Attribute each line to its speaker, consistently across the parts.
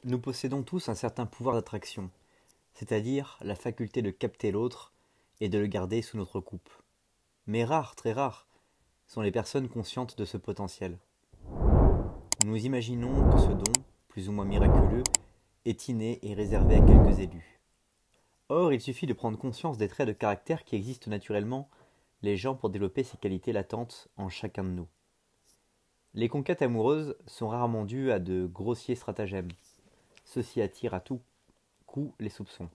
Speaker 1: Nous possédons tous un certain pouvoir d'attraction, c'est-à-dire la faculté de capter l'autre et de le garder sous notre coupe. Mais rares, très rares, sont les personnes conscientes de ce potentiel. Nous imaginons que ce don, plus ou moins miraculeux, est inné et réservé à quelques élus. Or, il suffit de prendre conscience des traits de caractère qui existent naturellement les gens pour développer ces qualités latentes en chacun de nous. Les conquêtes amoureuses sont rarement dues à de grossiers stratagèmes. Ceux-ci attirent à tout coup les soupçons.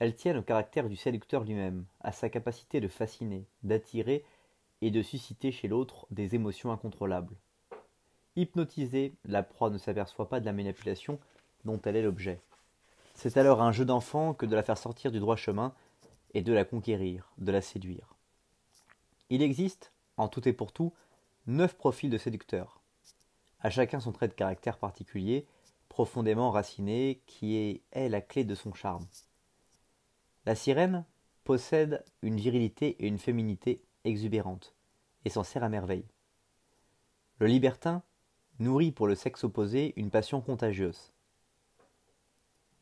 Speaker 1: Elles tiennent au caractère du séducteur lui-même, à sa capacité de fasciner, d'attirer et de susciter chez l'autre des émotions incontrôlables. Hypnotisée, la proie ne s'aperçoit pas de la manipulation dont elle est l'objet. C'est alors un jeu d'enfant que de la faire sortir du droit chemin et de la conquérir, de la séduire. Il existe, en tout et pour tout, 9 profils de séducteurs. À chacun son trait de caractère particulier, profondément raciné, est la clé de son charme. La sirène possède une virilité et une féminité exubérantes, et s'en sert à merveille. Le libertin nourrit pour le sexe opposé une passion contagieuse.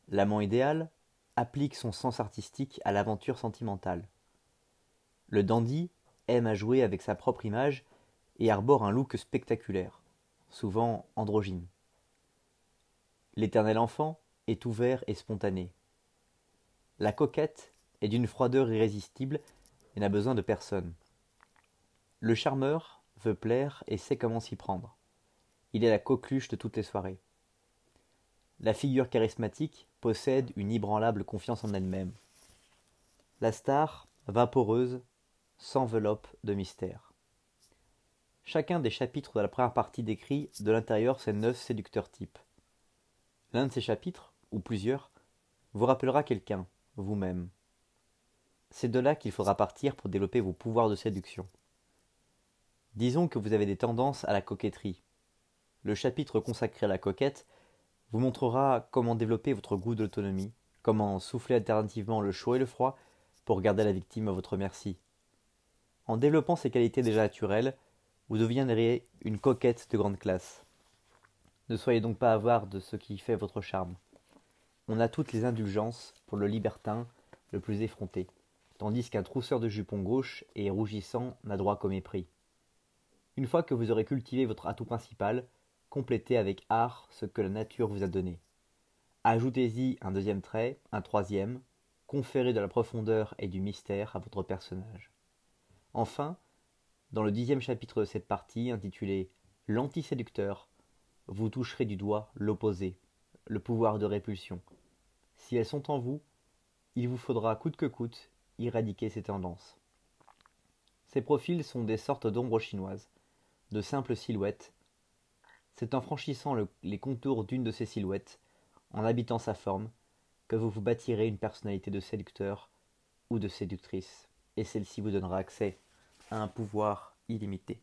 Speaker 1: L'amant idéal applique son sens artistique à l'aventure sentimentale. Le dandy aime à jouer avec sa propre image et arbore un look spectaculaire, souvent androgyne. L'éternel enfant est ouvert et spontané. La coquette est d'une froideur irrésistible et n'a besoin de personne. Le charmeur veut plaire et sait comment s'y prendre. Il est la coqueluche de toutes les soirées. La figure charismatique possède une inébranlable confiance en elle-même. La star, vaporeuse, s'enveloppe de mystère. Chacun des chapitres de la première partie décrit de l'intérieur ces 9 séducteurs types. L'un de ces chapitres, ou plusieurs, vous rappellera quelqu'un, vous-même. C'est de là qu'il faudra partir pour développer vos pouvoirs de séduction. Disons que vous avez des tendances à la coquetterie. Le chapitre consacré à la coquette vous montrera comment développer votre goût de l'autonomie, comment souffler alternativement le chaud et le froid pour garder la victime à votre merci. En développant ces qualités déjà naturelles, vous deviendrez une coquette de grande classe. Ne soyez donc pas avare de ce qui fait votre charme. On a toutes les indulgences pour le libertin le plus effronté, tandis qu'un trousseur de jupon gauche et rougissant n'a droit qu'au mépris. Une fois que vous aurez cultivé votre atout principal, complétez avec art ce que la nature vous a donné. Ajoutez-y un deuxième trait, un troisième, conférez de la profondeur et du mystère à votre personnage. Enfin, dans le 10e chapitre de cette partie, intitulé L'antiséducteur, vous toucherez du doigt l'opposé, le pouvoir de répulsion. Si elles sont en vous, il vous faudra coûte que coûte éradiquer ces tendances. Ces profils sont des sortes d'ombres chinoises, de simples silhouettes. C'est en franchissant les contours d'une de ces silhouettes, en habitant sa forme, que vous vous bâtirez une personnalité de séducteur ou de séductrice, et celle-ci vous donnera accès à un pouvoir illimité.